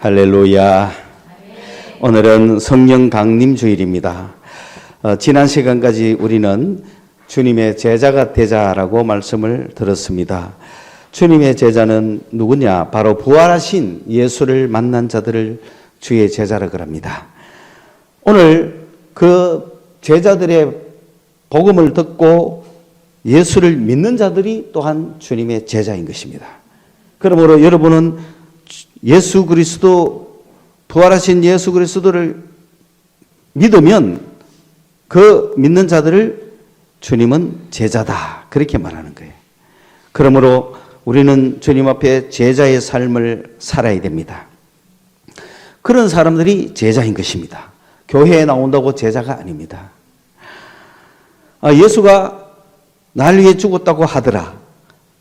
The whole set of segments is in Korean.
할렐루야. 오늘은 성령 강림 주일입니다. 지난 시간까지 우리는 주님의 제자가 되자라고 말씀을 들었습니다. 주님의 제자는 누구냐? 바로 부활하신 예수를 만난 자들을 주의 제자라 그럽니다. 오늘 그 제자들의 복음을 듣고 예수를 믿는 자들이 또한 주님의 제자인 것입니다. 그러므로 여러분은 예수 그리스도, 부활하신 예수 그리스도를 믿으면 그 믿는 자들을 주님은 제자다, 그렇게 말하는 거예요. 그러므로 우리는 주님 앞에 제자의 삶을 살아야 됩니다. 그런 사람들이 제자인 것입니다. 교회에 나온다고 제자가 아닙니다. 예수가 날 위해 죽었다고 하더라,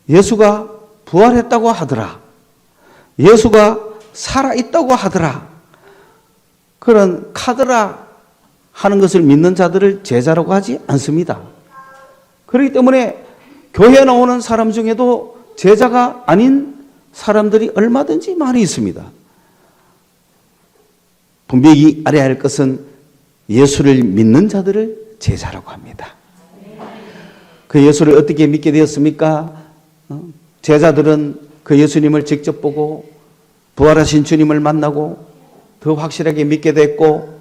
예수가 부활했다고 하더라, 예수가 살아있다고 하더라, 그런 카더라 하는 것을 믿는 자들을 제자라고 하지 않습니다. 그렇기 때문에 교회에 나오는 사람 중에도 제자가 아닌 사람들이 얼마든지 많이 있습니다. 분명히 알아야 할 것은 예수를 믿는 자들을 제자라고 합니다. 그 예수를 어떻게 믿게 되었습니까? 제자들은 그 예수님을 직접 보고 부활하신 주님을 만나고 더 확실하게 믿게 됐고,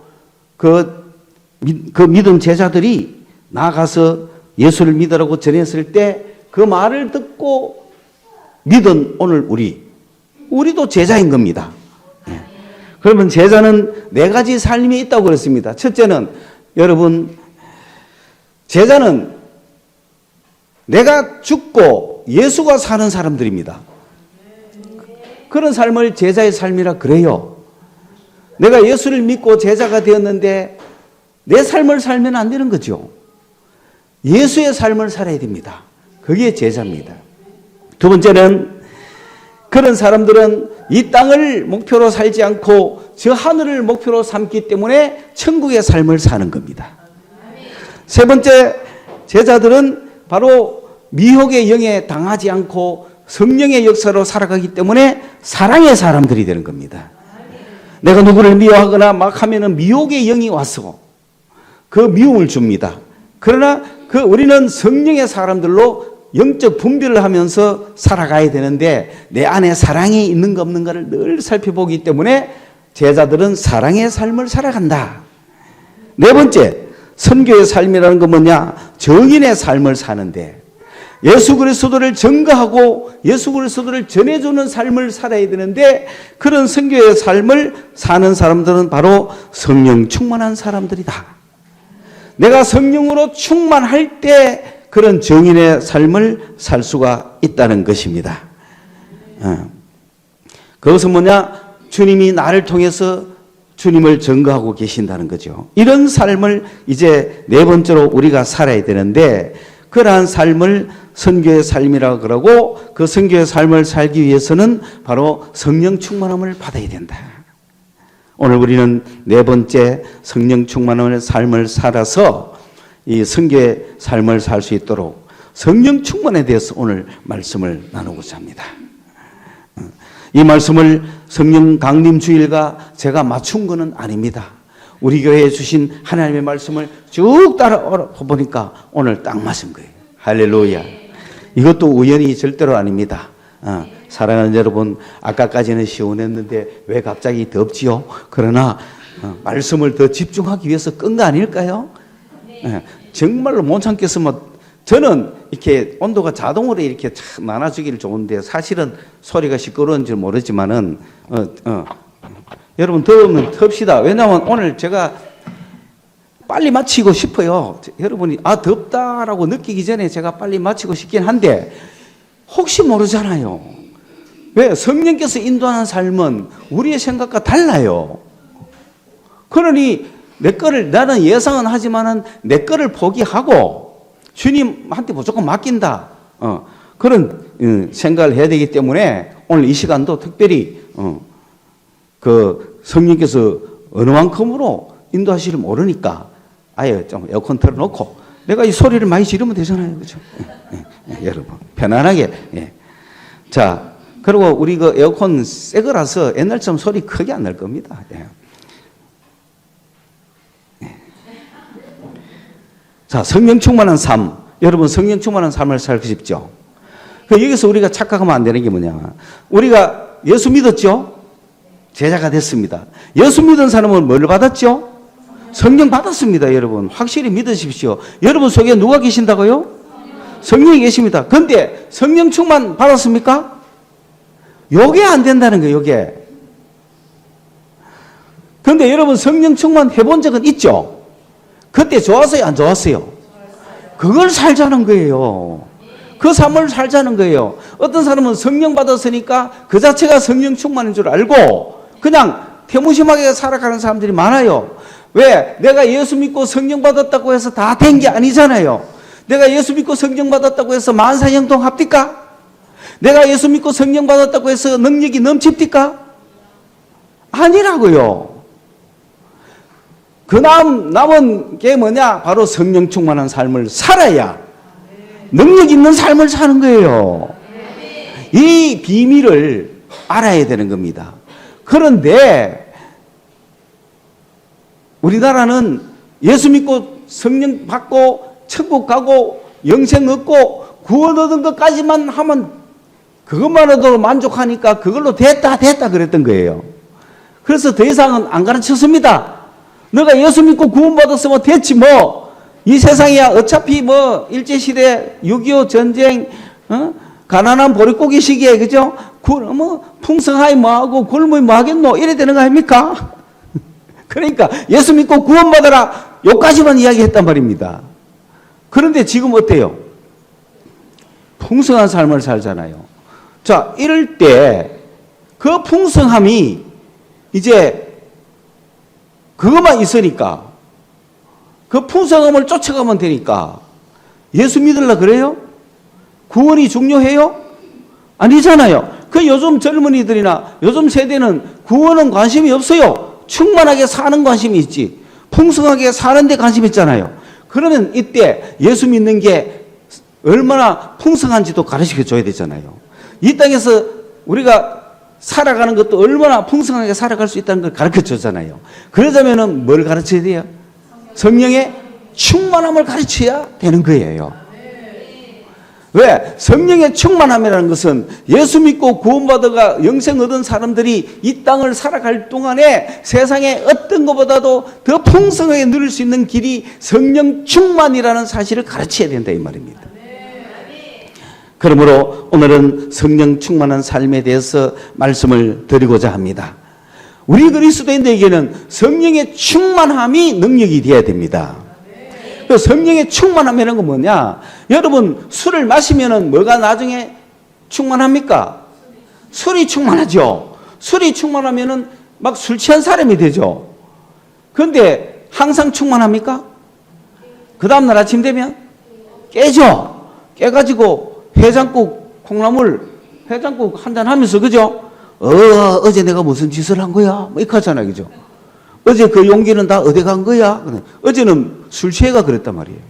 그 믿은 제자들이 나가서 예수를 믿으라고 전했을 때 그 말을 듣고 믿은 오늘 우리도 제자인 겁니다. 그러면 제자는 네 가지 삶이 있다고 그랬습니다. 첫째는, 여러분, 제자는 내가 죽고 예수가 사는 사람들입니다. 그런 삶을 제자의 삶이라 그래요. 내가 예수를 믿고 제자가 되었는데 내 삶을 살면 안 되는 거죠. 예수의 삶을 살아야 됩니다. 그게 제자입니다. 두 번째는, 그런 사람들은 이 땅을 목표로 살지 않고 저 하늘을 목표로 삼기 때문에 천국의 삶을 사는 겁니다. 세 번째, 제자들은 바로 미혹의 영에 당하지 않고 성령의 역사로 살아가기 때문에 사랑의 사람들이 되는 겁니다. 내가 누구를 미워하거나 막 하면은 미혹의 영이 와서 그 미움을 줍니다. 그러나 우리는 성령의 사람들로 영적 분별을 하면서 살아가야 되는데 내 안에 사랑이 있는가 없는가를 늘 살펴보기 때문에 제자들은 사랑의 삶을 살아간다. 네 번째, 선교의 삶이라는 건 뭐냐? 정인의 삶을 사는데 예수 그리스도를 증거하고 예수 그리스도를 전해주는 삶을 살아야 되는데, 그런 선교의 삶을 사는 사람들은 바로 성령 충만한 사람들이다. 내가 성령으로 충만할 때 그런 정인의 삶을 살 수가 있다는 것입니다. 그것은 뭐냐? 주님이 나를 통해서 주님을 증거하고 계신다는 거죠. 이런 삶을 이제 네 번째로 우리가 살아야 되는데, 그러한 삶을 선교의 삶이라고 그러고, 그 선교의 삶을 살기 위해서는 바로 성령 충만함을 받아야 된다. 오늘 우리는 네 번째 성령 충만함의 삶을 살아서 이 선교의 삶을 살 수 있도록 성령 충만에 대해서 오늘 말씀을 나누고자 합니다. 이 말씀을 성령 강림 주일과 제가 맞춘 것은 아닙니다. 우리 교회에 주신 하나님의 말씀을 쭉 따라보니까 오늘 딱 맞은 거예요. 할렐루야. 이것도 우연이 절대로 아닙니다. 사랑하는 여러분, 아까까지는 시원했는데 왜 갑자기 덥지요? 그러나 말씀을 더 집중하기 위해서 끈 거 아닐까요? 정말로 못 참겠으면, 저는 이렇게 온도가 자동으로 이렇게 나눠주기를 좋은데 사실은 소리가 시끄러운지 모르지만은 여러분, 더우면 텁시다. 왜냐하면 오늘 제가 빨리 마치고 싶어요. 여러분이 덥다라고 느끼기 전에 제가 빨리 마치고 싶긴 한데, 혹시 모르잖아요. 왜? 성령께서 인도하는 삶은 우리의 생각과 달라요. 그러니 나는 예상은 하지만은 내 거를 포기하고 주님한테 무조건 맡긴다, 그런 생각을 해야 되기 때문에 오늘 이 시간도 특별히 그 성령께서 어느 만큼으로 인도하시를 모르니까 아예 좀 에어컨 틀어놓고 내가 이 소리를 많이 지르면 되잖아요. 그렇죠? 여러분 편안하게. 자, 그리고 우리 그 에어컨 새 거라서 옛날처럼 소리 크게 안 날 겁니다. 예. 예. 자, 성령 충만한 삶. 여러분, 성령 충만한 삶을 살고 싶죠? 여기서 우리가 착각하면 안 되는 게 뭐냐. 우리가 예수 믿었죠? 제자가 됐습니다. 예수 믿은 사람은 뭘 받았죠? 성령 받았습니다, 여러분. 확실히 믿으십시오. 여러분 속에 누가 계신다고요? 성령이 계십니다. 그런데 성령 충만 받았습니까? 요게 안 된다는 거예요, 요게. 그런데 여러분 성령 충만 해본 적은 있죠? 그때 좋았어요, 안 좋았어요? 그걸 살자는 거예요. 그 삶을 살자는 거예요. 어떤 사람은 성령 받았으니까 그 자체가 성령 충만인 줄 알고 그냥 태무심하게 살아가는 사람들이 많아요. 왜? 내가 예수 믿고 성령 받았다고 해서 다 된 게 아니잖아요. 내가 예수 믿고 성령 받았다고 해서 만사형통 합니까? 내가 예수 믿고 성령 받았다고 해서 능력이 넘칩니까? 아니라고요. 그 남은 게 뭐냐? 바로 성령 충만한 삶을 살아야 능력 있는 삶을 사는 거예요. 이 비밀을 알아야 되는 겁니다. 그런데 우리나라는 예수 믿고 성령 받고 천국 가고 영생 얻고 구원 얻은 것까지만 하면 그것만 해도 만족하니까 그걸로 됐다 그랬던 거예요. 그래서 더 이상은 안 가르쳤습니다. 너가 예수 믿고 구원 받았으면 됐지 뭐. 이 세상이야 어차피 뭐 일제시대 6.25 전쟁 가난한 보릿고기 시기에 그죠? 뭐 풍성하이 뭐하고 굶으이 뭐하겠노 이래 되는 거 아닙니까? 그러니까 예수 믿고 구원 받아라 요까지만 이야기했단 말입니다. 그런데 지금 어때요? 풍성한 삶을 살잖아요. 자, 이럴 때 그 풍성함이 이제 그것만 있으니까 그 풍성함을 쫓아가면 되니까 예수 믿으려 그래요? 구원이 중요해요? 아니잖아요. 그 요즘 젊은이들이나 요즘 세대는 구원은 관심이 없어요. 충만하게 사는 관심이 있지. 풍성하게 사는 데 관심이 있잖아요. 그러면 이때 예수 믿는 게 얼마나 풍성한지도 가르쳐 줘야 되잖아요. 이 땅에서 우리가 살아가는 것도 얼마나 풍성하게 살아갈 수 있다는 걸 가르쳐 줬잖아요. 그러자면은 뭘 가르쳐야 돼요? 성령의 충만함을 가르쳐야 되는 거예요. 왜? 성령의 충만함이라는 것은 예수 믿고 구원받아가 영생 얻은 사람들이 이 땅을 살아갈 동안에 세상에 어떤 것보다도 더 풍성하게 누릴 수 있는 길이 성령 충만이라는 사실을 가르쳐야 된다 이 말입니다. 그러므로 오늘은 성령 충만한 삶에 대해서 말씀을 드리고자 합니다. 우리 그리스도인들에게는 성령의 충만함이 능력이 되어야 됩니다. 그 성령의 충만함이라는 건 뭐냐? 여러분 술을 마시면은 뭐가 나중에 충만합니까? 술이 충만하죠. 술이 충만하면은 막 술 취한 사람이 되죠. 그런데 항상 충만합니까? 그 다음날 아침 되면 깨죠. 깨가지고 해장국 콩나물 해장국 한잔 하면서 그죠? 어제 내가 무슨 짓을 한 거야? 뭐 이렇게 하잖아요. 그죠? 어제 그 용기는 다 어디 간 거야? 어제는 술 취해가 그랬단 말이에요.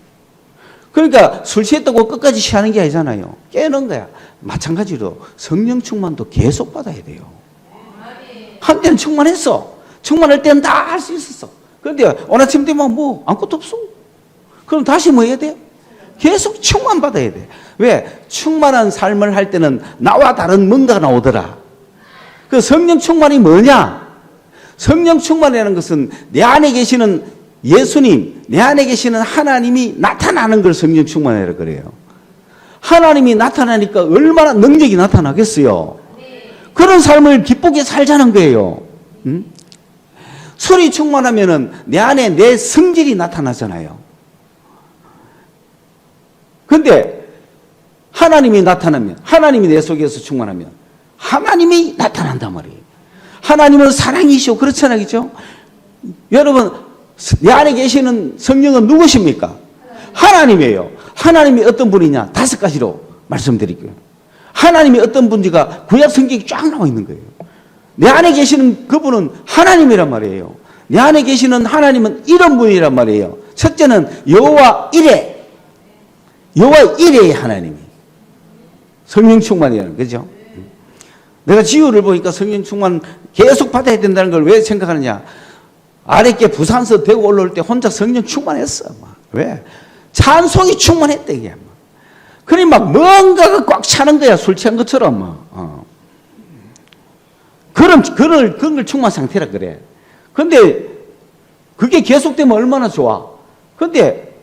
그러니까 술 취했다고 끝까지 취하는 게 아니잖아요. 깨는 거야. 마찬가지로 성령 충만도 계속 받아야 돼요. 한때는 충만했어. 충만할 때는 다 할 수 있었어. 그런데 오늘 아침 되면 뭐 아무것도 없어. 그럼 다시 뭐 해야 돼? 계속 충만 받아야 돼. 왜? 충만한 삶을 할 때는 나와 다른 뭔가가 나오더라. 그 성령 충만이 뭐냐? 성령 충만이라는 것은 내 안에 계시는 예수님, 내 안에 계시는 하나님이 나타나는 걸 성령 충만이라고 그래요. 하나님이 나타나니까 얼마나 능력이 나타나겠어요. 그런 삶을 기쁘게 살자는 거예요. 술이 충만하면은 내 안에 내 성질이 나타나잖아요. 근데 하나님이 나타나면, 하나님이 내 속에서 충만하면 하나님이 나타난단 말이에요. 하나님은 사랑이시오. 그렇잖아요. 그죠? 여러분, 내 안에 계시는 성령은 누구십니까? 하나님이에요. 하나님이 어떤 분이냐? 5가지로 말씀드릴게요. 하나님이 어떤 분인지가 구약 성경이 쫙 나와 있는 거예요. 내 안에 계시는 그분은 하나님이란 말이에요. 내 안에 계시는 하나님은 이런 분이란 말이에요. 첫째는 여호와 이레. 여호와 이레의 하나님이 성령 충만이라는 거죠. 내가 지효를 보니까 성령 충만 계속 받아야 된다는 걸 왜 생각하느냐? 아랫게 부산서 대구 올라올 때 혼자 성령 충만했어. 왜? 찬송이 충만했대, 이게. 그러니 막 뭔가가 꽉 차는 거야, 술 취한 것처럼. 그런 걸 충만 상태라 그래. 근데 그게 계속되면 얼마나 좋아. 근데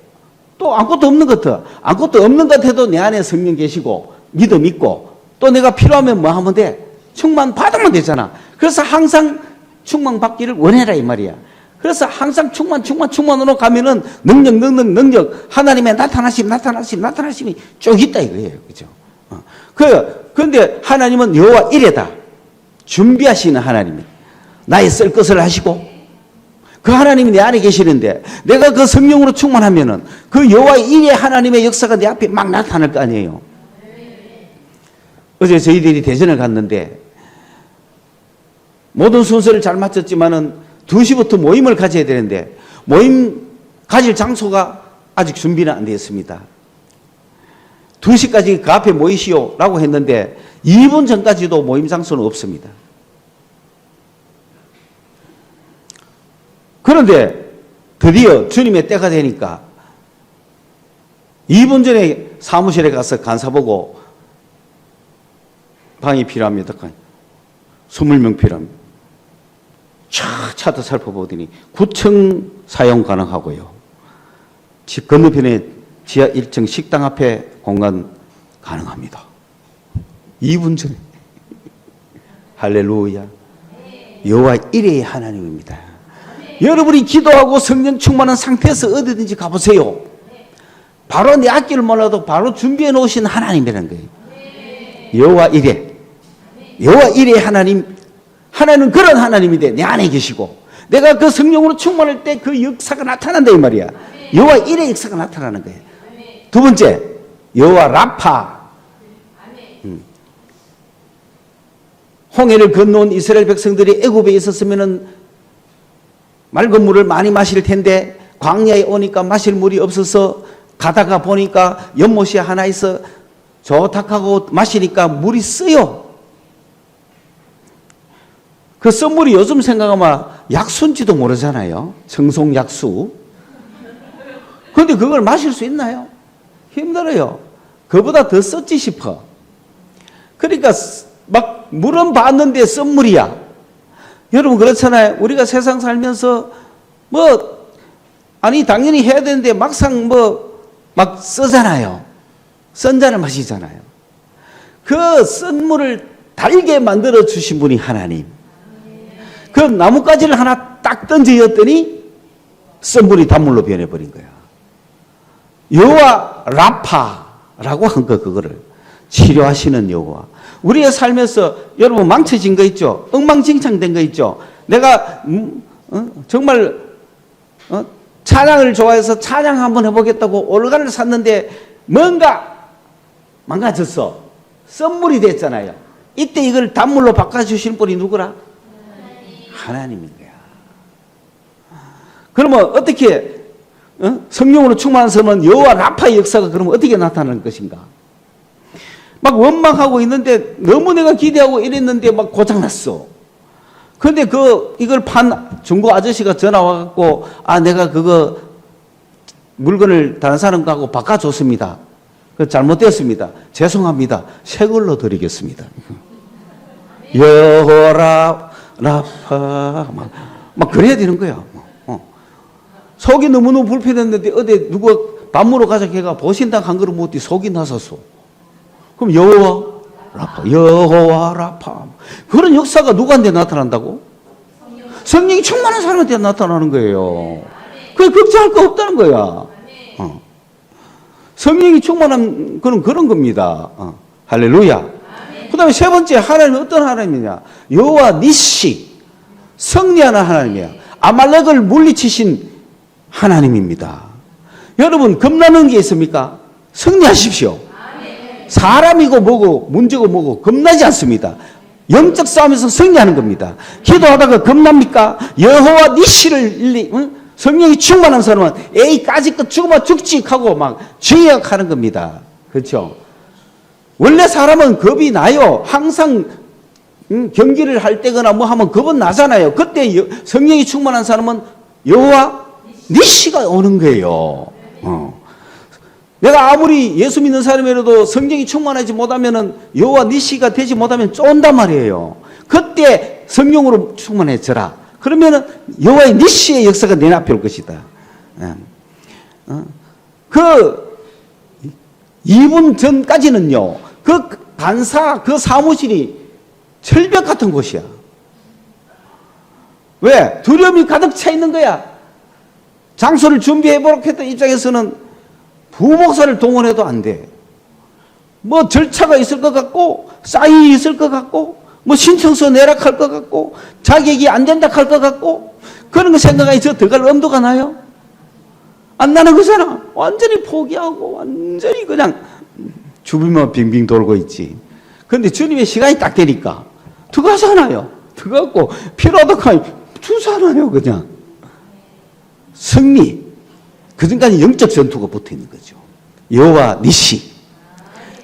또 아무것도 없는 것 같아. 아무것도 없는 것 같아도 내 안에 성령 계시고 믿음 있고 또 내가 필요하면 뭐 하면 돼? 충만 받으면 되잖아. 그래서 항상 충만 받기를 원해라 이 말이야. 그래서 항상 충만으로 가면은 능력 하나님의 나타나심이 쭉 있다 이거예요. 그죠? 그런데 하나님은 여호와 이레다. 준비하시는 하나님이 나의 쓸 것을 하시고 그 하나님이 내 안에 계시는데 내가 그 성령으로 충만하면은 그 여호와 이레 하나님의 역사가 내 앞에 막 나타날 거 아니에요. 어제 저희들이 대전을 갔는데 모든 순서를 잘 마쳤지만은 2시부터 모임을 가져야 되는데 모임 가질 장소가 아직 준비는 안 되어 있습니다. 2시까지 그 앞에 모이시오라고 했는데 2분 전까지도 모임 장소는 없습니다. 그런데 드디어 주님의 때가 되니까 2분 전에 사무실에 가서 간사 보고 방이 필요합니다. 20명 필요합니다. 차도 살펴보더니 9층 사용 가능하고요. 집 건너편에 지하 1층 식당 앞에 공간 가능합니다. 2분 전에. 할렐루야. 여호와 이레의 하나님입니다. 여러분이 기도하고 성령 충만한 상태에서 어디든지 가보세요. 바로 내 앞길을 몰라도 바로 준비해 놓으신 하나님이라는 거예요. 여호와 이레. 여호와 이레의 하나님은 그런 하나님인데 내 안에 계시고 내가 그 성령으로 충만할 때 그 역사가 나타난다 이 말이야. 여호와 이레의 역사가 나타나는 거예요. 두 번째, 여호와 라파. 홍해를 건너온 이스라엘 백성들이 애굽에 있었으면은 맑은 물을 많이 마실 텐데 광야에 오니까 마실 물이 없어서 가다가 보니까 연못이 하나 있어 좋다하고 마시니까 물이 쓰요. 그 썬물이 요즘 생각하면 약수인지도 모르잖아요. 청송 약수. 그런데 그걸 마실 수 있나요? 힘들어요. 그보다 더 썼지 싶어. 그러니까 막 물은 봤는데 썬물이야. 여러분 그렇잖아요. 우리가 세상 살면서 당연히 해야 되는데 막상 막 쓰잖아요. 쓴 잔을 마시잖아요. 그 쓴 물을 달게 만들어 주신 분이 하나님. 그 나뭇가지를 하나 딱 던져였더니 쓴 물이 단물로 변해버린 거야. 여호와 라파라고 한 거, 그거를 치료하시는 여호와. 우리의 삶에서 여러분 망쳐진 거 있죠? 엉망진창된 거 있죠? 내가 정말 찬양을 좋아해서 찬양 한번 해보겠다고 올가를 샀는데 뭔가 망가졌어. 썬물이 됐잖아요. 이때 이걸 단물로 바꿔주실 분이 누구라? 하나님인 거야. 그러면 어떻게 성령으로 충만한 사람은 여호와 라파의 역사가 그러면 어떻게 나타나는 것인가? 막 원망하고 있는데 너무 내가 기대하고 이랬는데 막 고장났어. 그런데 이걸 판 중고 아저씨가 전화 와갖고 내가 그거 물건을 다른 사람하고 바꿔줬습니다. 잘못됐습니다. 죄송합니다. 새 걸로 드리겠습니다. 여호와 라파 막 그래야 되는 거야. 속이 너무너무 불편했는데 어디 누가 밥물어 가자 걔가 보신당 한 그릇 먹었더니 속이 나섰어. 그럼 여호와 라파 그런 역사가 누구한테 나타난다고? 성령이 충만한 사람한테 나타나는 거예요. 그게 걱정할 거 없다는 거야. 성령이 충만한 그런 겁니다. 할렐루야. 그 다음에 세 번째, 하나님은 어떤 하나님이냐? 여호와 니시, 승리하는 하나님이야. 아말렉을 물리치신 하나님입니다. 여러분 겁나는 게 있습니까? 승리하십시오. 사람이고 뭐고 문제고 뭐고 겁나지 않습니다. 영적 싸움에서 승리하는 겁니다. 기도하다가 겁납니까? 여호와 니시를 성령이 충만한 사람은 까짓것 죽으면 죽지 하고 막 죄악하는 겁니다. 그렇죠? 원래 사람은 겁이 나요. 항상 경기를 할 때거나 뭐 하면 겁은 나잖아요. 그때 성령이 충만한 사람은 여호와 니시가 오는 거예요. 내가 아무리 예수 믿는 사람이라도 성령이 충만하지 못하면은 여호와 니시가 되지 못하면 쫀단 말이에요. 그때 성령으로 충만해져라. 그러면은 여호와의 니시의 역사가 내 앞에 올 것이다. 그 2분 전까지는요, 그 간사, 그 사무실이 철벽 같은 곳이야. 왜? 두려움이 가득 차 있는 거야. 장소를 준비해보려고 했던 입장에서는 부목사를 동원해도 안 돼. 뭐 절차가 있을 것 같고, 사인이 있을 것 같고, 뭐 신청서 내락할 것 같고, 자격이 안 된다 할 것 같고, 그런 거 생각하니 저 들어갈 엄두가 나요? 안 나는 거잖아. 완전히 포기하고, 완전히 그냥 주변만 빙빙 돌고 있지. 그런데 주님의 시간이 딱 되니까 들어가잖아요. 들어가고 필요하다고 주잖아요. 그냥 승리. 그전까지 영적 전투가 붙어 있는 거죠. 여호와 니시.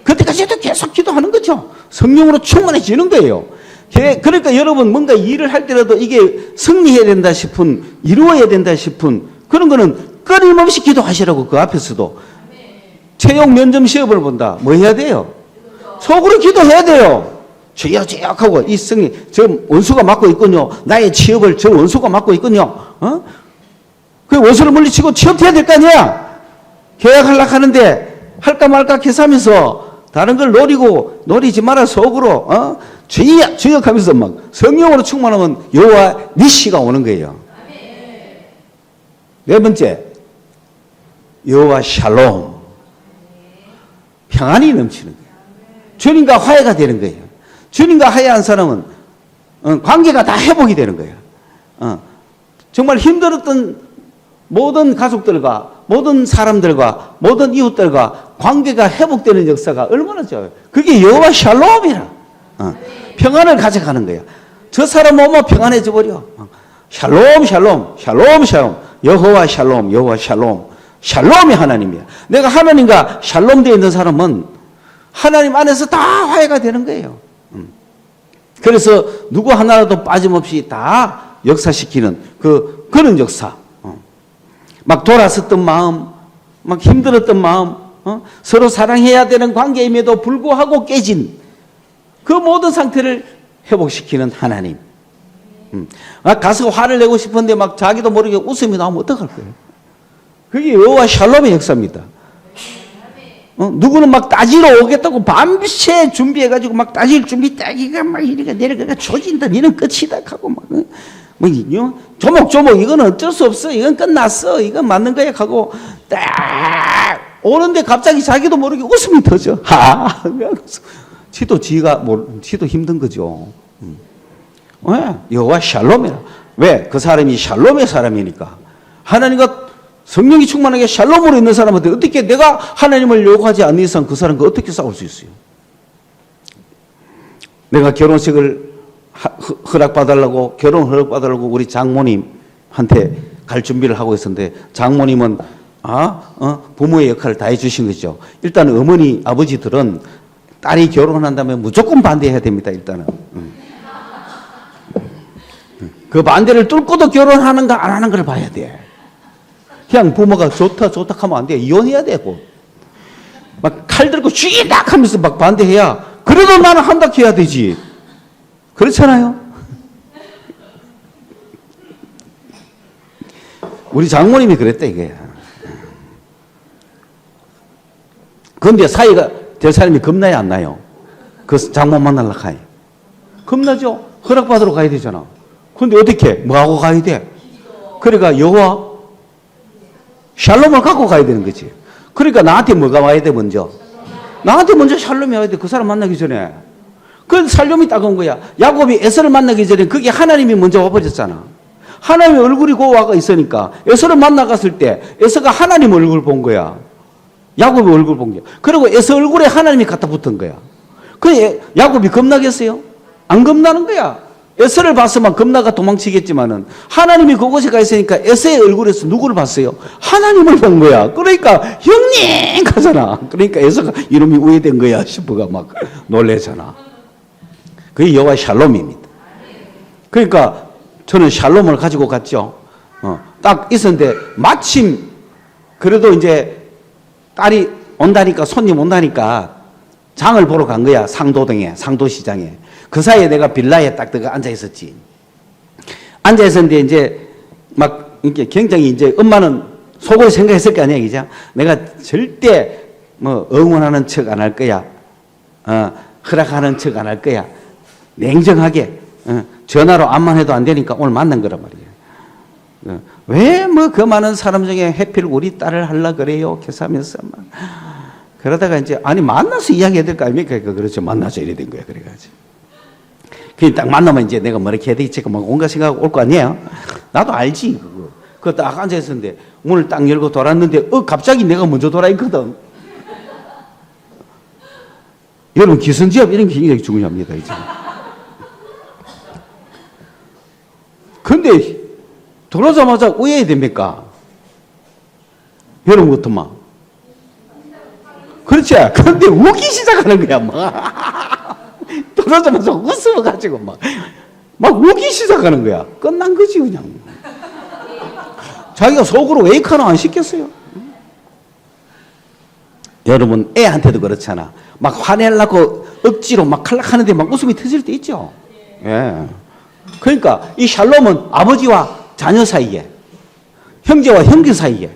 그때까지도 계속 기도하는 거죠. 성령으로 충만해지는 거예요. 그러니까 여러분 뭔가 일을 할 때라도 이게 승리해야 된다 싶은, 이루어야 된다 싶은 그런 거는 끊임없이 기도하시라고. 그 앞에서도 채용 면접 시험을 본다. 뭐 해야 돼요? 속으로 기도해야 돼요. 주여 주여 하고, 이 승리, 저 원수가 맡고 있군요. 나의 취업을 저 원수가 맡고 있군요. 그 원수를 물리치고 취업해야 될 거 아니야. 계약하려고 하는데 할까 말까 계산하면서 다른 걸 노리지 마라. 속으로 주여 주여 하면서 막 성령으로 충만하면 여호와 니시가 오는 거예요. 네 번째, 여호와 샬롬. 평안이 넘치는 거예요. 주님과 화해가 되는 거예요. 주님과 화해한 사람은 관계가 다 회복이 되는 거예요. 정말 힘들었던 모든 가족들과 모든 사람들과 모든 이웃들과 관계가 회복되는 역사가 얼마나 좋아요. 그게 여호와 샬롬이라. 평안을 가져가는 거예요. 저 사람 오면 평안해져 버려. 샬롬 샬롬 샬롬 샬롬 여호와 샬롬 여호와 샬롬. 샬롬이 하나님이야. 내가 하나님과 샬롬되어 있는 사람은 하나님 안에서 다 화해가 되는 거예요. 그래서 누구 하나라도 빠짐없이 다 역사시키는 그런 역사. 막 돌아섰던 마음, 막 힘들었던 마음, 서로 사랑해야 되는 관계임에도 불구하고 깨진 그 모든 상태를 회복시키는 하나님. 막 가서 화를 내고 싶은데 막 자기도 모르게 웃음이 나오면 어떡할 거예요? 그게 여호와 샬롬의 역사입니다. 누구는 막 따지러 오겠다고 밤새 준비해가지고 막 따질 준비 따기가 막 이리가 내려가가 조진다. 니는 끝이다 하고 뭐 조목조목 이거는 어쩔 수 없어. 이건 끝났어. 이건 맞는 거야 하고 딱 오는데 갑자기 자기도 모르게 웃음이 터져. 지도 힘든 거죠. 왜? 여호와 샬롬이라. 왜? 그 사람이 샬롬의 사람이니까. 하나님과 성령이 충만하게 샬롬으로 있는 사람한테 어떻게 내가 하나님을 요구하지 않는 이상 그 사람과 어떻게 싸울 수 있어요? 내가 결혼식을 허락받으려고, 결혼 허락받으려고 우리 장모님한테 갈 준비를 하고 있었는데 장모님은 부모의 역할을 다 해주신 거죠. 일단 어머니, 아버지들은 딸이 결혼한다면 무조건 반대해야 됩니다. 일단은. 그 반대를 뚫고도 결혼하는가 안 하는 걸 봐야 돼. 그냥 부모가 좋다 하면 안 돼. 이혼해야 되고. 막 칼 들고 죽인다 하면서 막 반대해야 그래도 나는 한다 해야 되지. 그렇잖아요. 우리 장모님이 그랬다 이게. 그런데 사이가 될 사람이 겁나야 안 나요? 그 장모 만나려고 가요. 겁나죠? 허락받으러 가야 되잖아. 그런데 어떻게? 뭐하고 가야 돼? 그러니까 여호와 샬롬을 갖고 가야 되는 거지. 그러니까 나한테 뭐가 와야 돼 먼저? 나한테 먼저 샬롬이 와야 돼. 그 사람 만나기 전에. 그 샬롬이 딱 온 거야. 야곱이 에서를 만나기 전에 그게 하나님이 먼저 와버렸잖아. 하나님의 얼굴이 그 와가 있으니까 에서를 만나갔을 때 에서가 하나님 얼굴 본 거야. 야곱의 얼굴 본 거야. 그리고 에서 얼굴에 하나님이 갖다 붙은 거야. 그 야곱이 겁나겠어요? 안 겁나는 거야. 에서를 봤으면 겁나가 도망치겠지만은 하나님이 그곳에 가 있으니까 에서의 얼굴에서 누구를 봤어요? 하나님을 본 거야. 그러니까 형님 가잖아. 그러니까 에서가 이름이 우회된 거야 싶어가 막 놀래잖아. 그게 여호와 샬롬입니다. 그러니까 저는 샬롬을 가지고 갔죠. 딱 있었는데 마침 그래도 이제 딸이 온다니까, 손님 온다니까 장을 보러 간 거야. 상도동에, 상도시장에. 그 사이에 내가 빌라에 딱 들어가 앉아 있었지. 앉아 있었는데 이제 막 이렇게 굉장히 이제 엄마는 속으로 생각했을 거 아니야, 그죠? 내가 절대 뭐 응원하는 척 안 할 거야. 허락하는 척 안 할 거야. 냉정하게 전화로 안만 해도 안 되니까 오늘 만난 거란 말이에요. 왜 뭐 그 많은 사람 중에 해필 우리 딸을 하려 그래요? 계산하면서 막 그러다가 이제 아니 만나서 이야기해야 될 거 아닙니까? 그렇죠. 만나서 이래 된 거야. 그래가지고 그냥 딱 만나면 이제 내가 뭐 이렇게 해야 되겠지 막 온갖 생각 올 거 아니에요? 나도 알지 그거. 그거 딱 앉아 있었는데 문을 딱 열고 돌았는데 갑자기 내가 먼저 돌아 있거든. 여러분 기선제압 이런 게 굉장히 중요합니다. 이제. 근데 돌아오자마자 왜 해야 됩니까? 여러분 같으면. 그렇지. 그런데 우기 시작하는 거야, 막. 돌아오자마자 웃어가지고 막 우기 시작하는 거야. 끝난 거지, 그냥. 자기가 속으로 웨이크는 안 시켰어요. 여러분, 애한테도 그렇잖아. 막 화내려고 억지로 막 칼락하는데 막 웃음이 터질 때 있죠. 예. 그러니까 이 샬롬은 아버지와 자녀 사이에, 형제와 형제 사이에,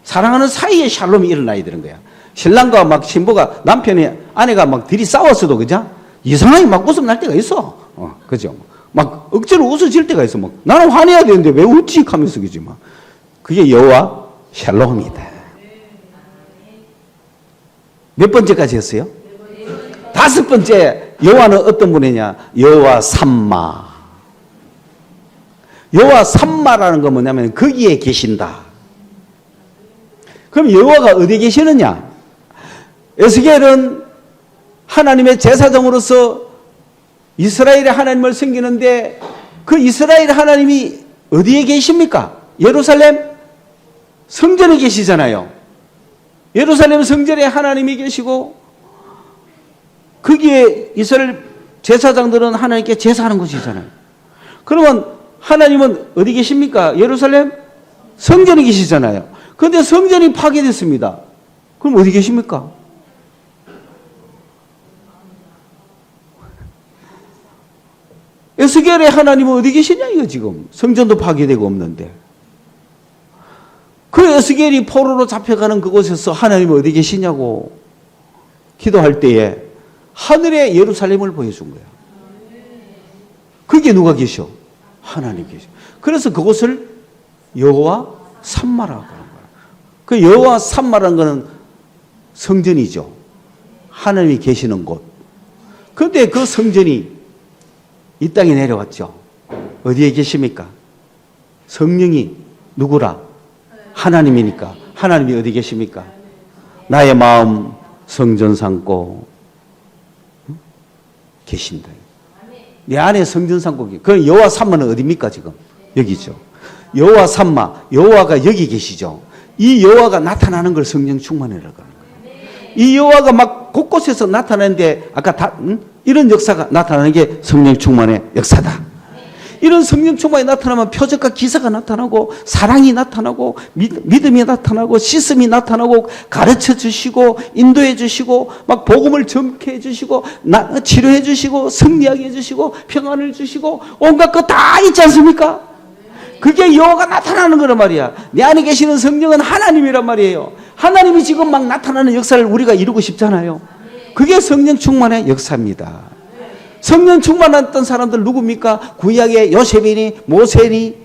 사랑하는 사이에 샬롬이 일어나야 되는 거야. 신랑과 막 신부가 남편이 아내가 막 둘이 싸웠어도 그죠? 이상하게 막 웃음 날 때가 있어. 그죠? 막 억지로 웃어질 때가 있어. 막 나는 화내야 되는데 왜 웃지? 하면서 그지 막. 그게 여호와 샬롬이다. 몇 번째까지 했어요? 5번째 여호와는 어떤 분이냐? 여호와 삼마. 여호와 삼마라는 건 뭐냐면 거기에 계신다. 그럼 여호와가 어디에 계시느냐? 에스겔은 하나님의 제사장으로서 이스라엘의 하나님을 섬기는데 그 이스라엘 하나님이 어디에 계십니까? 예루살렘 성전에 계시잖아요. 예루살렘 성전에 하나님이 계시고 거기에 이스라엘 제사장들은 하나님께 제사하는 곳이잖아요. 그러면 하나님은 어디 계십니까? 예루살렘 성전에 계시잖아요. 그런데 성전이 파괴됐습니다. 그럼 어디 계십니까? 에스겔의 하나님은 어디 계시냐 이거 지금. 성전도 파괴되고 없는데. 그 에스겔이 포로로 잡혀가는 그곳에서 하나님은 어디 계시냐고 기도할 때에 하늘의 예루살렘을 보여준 거야. 그게 누가 계셔? 하나님 계셔. 그래서 그곳을 여호와 삼마라고 하는 거야. 그 여호와 삼마라는 것은 성전이죠. 하나님이 계시는 곳. 그런데 그 성전이 이 땅에 내려왔죠. 어디에 계십니까? 성령이 누구라? 하나님이니까. 하나님이 어디 계십니까? 나의 마음 성전 삼고 계신다. 내 안에 성전 삼고 계신다. 그럼 여호와 삼마는 어디입니까 지금? 여기죠. 여호와 삼마, 여호와가 여기 계시죠. 이 여호와가 나타나는 걸 성령 충만이라고 하는 거예요. 이 여호와가 막 곳곳에서 나타나는데 아까 이런 역사가 나타나는 게 성령 충만의 역사다. 이런 성령 충만이 나타나면 표적과 기사가 나타나고 사랑이 나타나고 믿음이 나타나고 씻음이 나타나고 가르쳐 주시고 인도해 주시고 막 복음을 점케 해 주시고 치료해 주시고 승리하게 해 주시고 평안을 주시고 온갖 것 다 있지 않습니까? 그게 여호와가 나타나는 거란 말이야. 내 안에 계시는 성령은 하나님이란 말이에요. 하나님이 지금 막 나타나는 역사를 우리가 이루고 싶잖아요. 그게 성령 충만의 역사입니다. 성령 충만했던 사람들 누굽니까? 구약의 요셉이니 모세니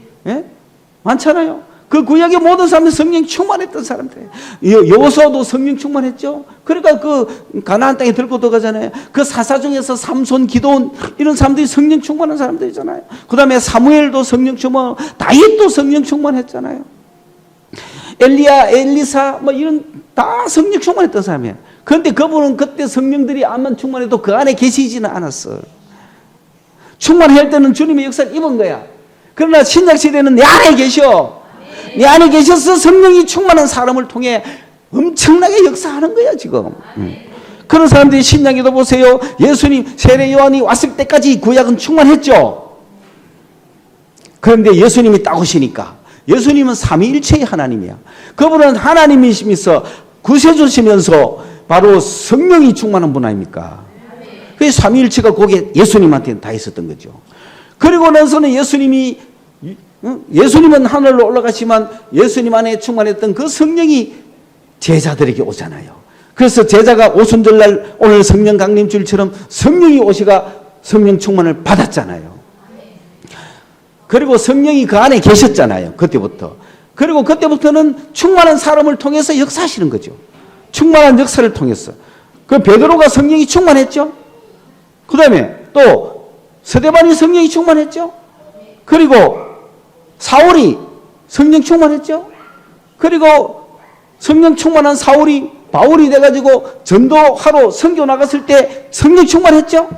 많잖아요. 그 구약의 모든 사람들 성령 충만했던 사람들. 여호수아도 성령 충만했죠. 그러니까 그 가나안 땅에 들고 들어가잖아요. 그 사사 중에서 삼손, 기도온 이런 사람들이 성령 충만한 사람들이잖아요. 그 다음에 사무엘도 성령 충만, 다윗도 성령 충만했잖아요. 엘리야, 엘리사 뭐 이런 다 성령 충만했던 사람이에요. 그런데 그분은 그때 성령들이 암만 충만해도 그 안에 계시지는 않았어. 충만할 때는 주님의 역사를 입은 거야. 그러나 신약시대는 내 안에 계셔. 내 안에 계셔서 성령이 충만한 사람을 통해 엄청나게 역사하는 거야 지금. 그런 사람들이 신약에도 보세요. 예수님 세례 요한이 왔을 때까지 구약은 충만했죠. 그런데 예수님이 딱 오시니까, 예수님은 삼위일체의 하나님이야. 그분은 하나님이시면서 구세주시면서 바로 성령이 충만한 분 아닙니까? 그 삼위일체가 거기에 예수님한테는 다 있었던 거죠. 그리고 나서는 예수님은 하늘로 올라가시지만 예수님 안에 충만했던 그 성령이 제자들에게 오잖아요. 그래서 제자가 오순절날 오늘 성령 강림주일처럼 성령이 오시가 성령 충만을 받았잖아요. 그리고 성령이 그 안에 계셨잖아요. 그때부터. 그리고 그때부터는 충만한 사람을 통해서 역사하시는 거죠. 충만한 역사를 통해서. 그 베드로가 성령이 충만했죠. 그 다음에 또 스데반이 성령이 충만했죠. 그리고 사울이 성령 충만했죠. 그리고 성령 충만한 사울이 바울이 돼가지고 전도하러 선교 나갔을 때 성령 충만했죠.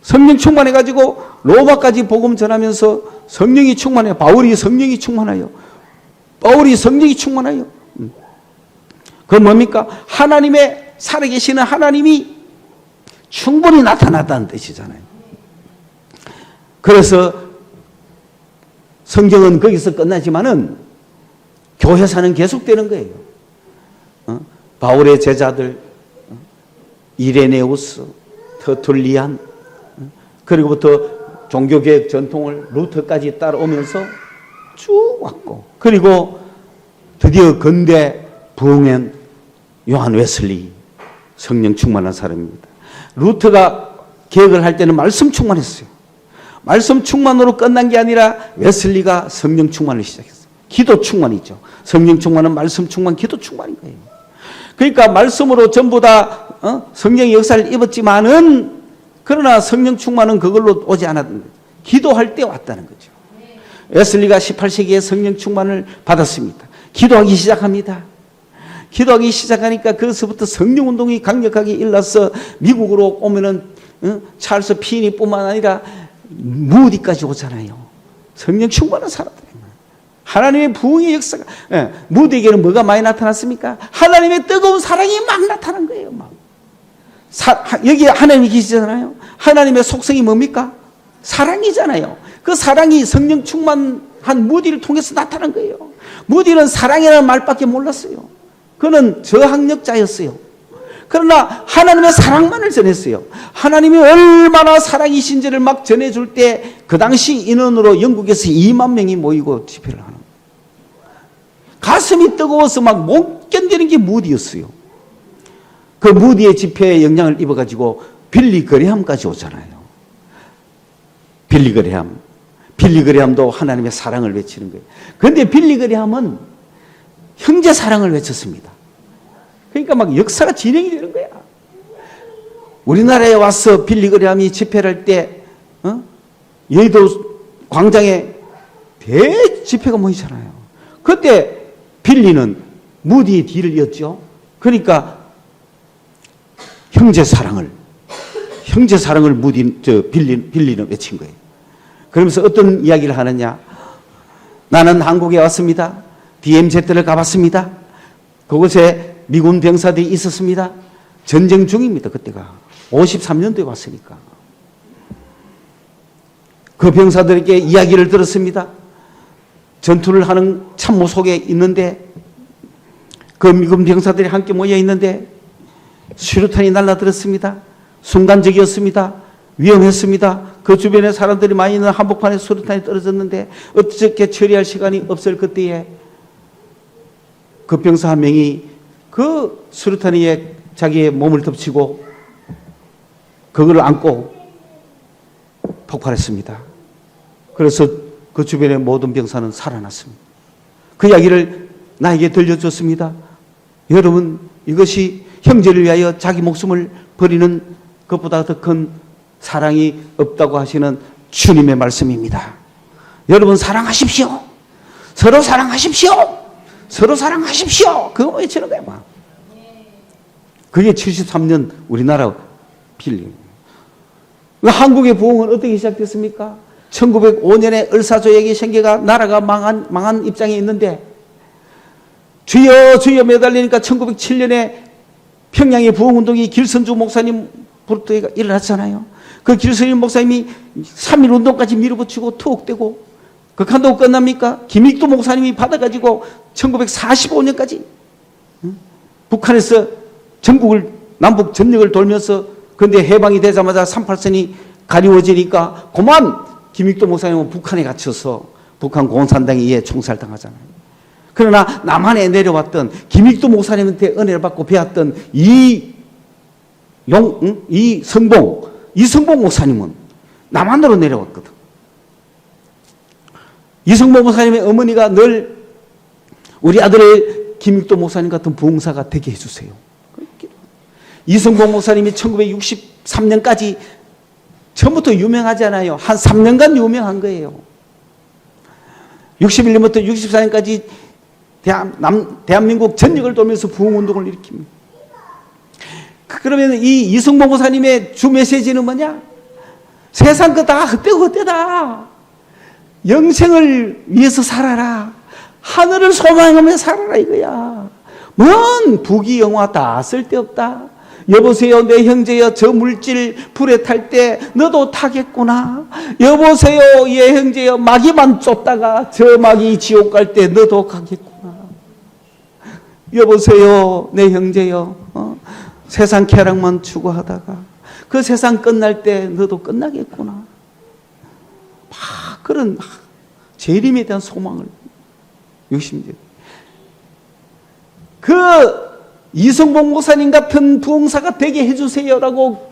성령 충만해가지고 로마까지 복음 전하면서 성령이 충만해요. 바울이 성령이 충만해요. 바울이 성령이 충만해요. 그건 뭡니까? 하나님의 살아계시는 하나님이 충분히 나타났다는 뜻이잖아요. 그래서 성경은 거기서 끝나지만은 교회사는 계속되는 거예요. 바울의 제자들, 이레네우스, 터툴리안, 그리고부터 종교개혁 전통을 루터까지 따라오면서 쭉 왔고, 그리고 드디어 근대 부흥한 요한 웨슬리, 성령 충만한 사람입니다. 루터가 개혁을 할 때는 말씀 충만했어요. 말씀 충만으로 끝난 게 아니라 웨슬리가 성령 충만을 시작했어요. 기도 충만이죠. 성령 충만은 말씀 충만, 기도 충만인 거예요. 그러니까 말씀으로 전부 다 성령의 역사를 입었지만은, 그러나 성령 충만은 그걸로 오지 않았던 거죠. 기도할 때 왔다는 거죠. 웨슬리가 18세기에 성령 충만을 받았습니다. 기도하기 시작합니다. 기도하기 시작하니까 그것부터 성령 운동이 강력하게 일어나서 미국으로 오면은 찰스 피니뿐만 아니라 무디까지 오잖아요. 성령 충만한 사람들. 하나님의 부흥의 역사가, 무디에게는 뭐가 많이 나타났습니까? 하나님의 뜨거운 사랑이 막 나타난 거예요. 막. 여기 하나님이 계시잖아요. 하나님의 속성이 뭡니까? 사랑이잖아요. 그 사랑이 성령 충만한 무디를 통해서 나타난 거예요. 무디는 사랑이라는 말밖에 몰랐어요. 그는 저학력자였어요. 그러나 하나님의 사랑만을 전했어요. 하나님이 얼마나 사랑이신지를 막 전해줄 때 그 당시 인원으로 영국에서 2만 명이 모이고 집회를 하는 거예요. 가슴이 뜨거워서 막 못 견디는 게 무디였어요. 그 무디의 집회에 영향을 입어가지고 빌리 그레함까지 오잖아요. 빌리 그레함. 빌리 그레함도 하나님의 사랑을 외치는 거예요. 그런데 빌리 그레함은 형제 사랑을 외쳤습니다. 그러니까 막 역사가 진행이 되는 거야. 우리나라에 와서 빌리 그레함이 집회를 할 때 여의도 광장에 대집회가 모이잖아요. 그때 빌리는 무디의 뒤를 이었죠. 그러니까 형제 사랑을 빌리는 외친 거예요. 그러면서 어떤 이야기를 하느냐? 나는 한국에 왔습니다. DMZ를 가봤습니다. 그곳에 미군 병사들이 있었습니다. 전쟁 중입니다. 그때가 53년도에 왔으니까. 그 병사들에게 이야기를 들었습니다. 전투를 하는 참모 속에 있는데, 그 미군 병사들이 함께 모여 있는데 수류탄이 날라들었습니다. 순간적이었습니다. 위험했습니다. 그 주변에 사람들이 많이 있는 한복판에 수류탄이 떨어졌는데 어떻게 처리할 시간이 없을 그때에 그 병사 한 명이 그 수류탄 위에 자기의 몸을 덮치고 그걸 안고 폭발했습니다. 그래서 그 주변의 모든 병사는 살아났습니다. 그 이야기를 나에게 들려줬습니다. 여러분, 이것이 형제를 위하여 자기 목숨을 버리는 것보다 더 큰 사랑이 없다고 하시는 주님의 말씀입니다. 여러분, 사랑하십시오. 서로 사랑하십시오. 서로 사랑하십시오. 그거 외치는 거야, 막. 그게 73년 우리나라 빌리. 한국의 부흥은 어떻게 시작됐습니까? 1905년에 을사조약이 생겨가 나라가 망한 입장에 있는데 주여 주여 매달리니까 1907년에 평양의 부흥운동이 길선주 목사님부터 일어났잖아요. 그 길선주 목사님이 3.1운동까지 밀어붙이고 투옥되고 극한도 끝납니까? 김익도 목사님이 받아가지고 1945년까지 북한에서 전국을 남북 전역을 돌면서 근데 해방이 되자마자 38선이 가리워지니까 그만 김익도 목사님은 북한에 갇혀서 북한 공산당에 의해 총살당하잖아요. 그러나 남한에 내려왔던 김익도 목사님한테 은혜를 받고 배웠던 이성봉 목사님은 남한으로 내려왔거든. 이성봉 목사님의 어머니가 늘 우리 아들의 김익도 목사님 같은 부흥사가 되게 해주세요. 이성봉 목사님이 1963년까지 처음부터 유명하잖아요. 한 3년간 유명한 거예요. 61년부터 64년까지 대한민국 전역을 돌면서 부흥운동을 일으킵니다. 그러면 이 이성봉 목사님의 주 메시지는 뭐냐? 세상 거 다 헛되고 헛되다. 영생을 위해서 살아라. 하늘을 소망하며 살아라 이거야. 뭔 부귀 영화 다 쓸데없다. 여보세요 내 형제여 저 물질 불에 탈 때 너도 타겠구나. 여보세요 예 형제여 마귀만 쫓다가 저 마귀 지옥 갈 때 너도 가겠구나. 여보세요 내 형제여 세상 쾌락만 추구하다가 그 세상 끝날 때 너도 끝나겠구나. 막 그런 재림에 대한 소망을 60년 그 이성봉 목사님 같은 부흥사가 되게 해주세요라고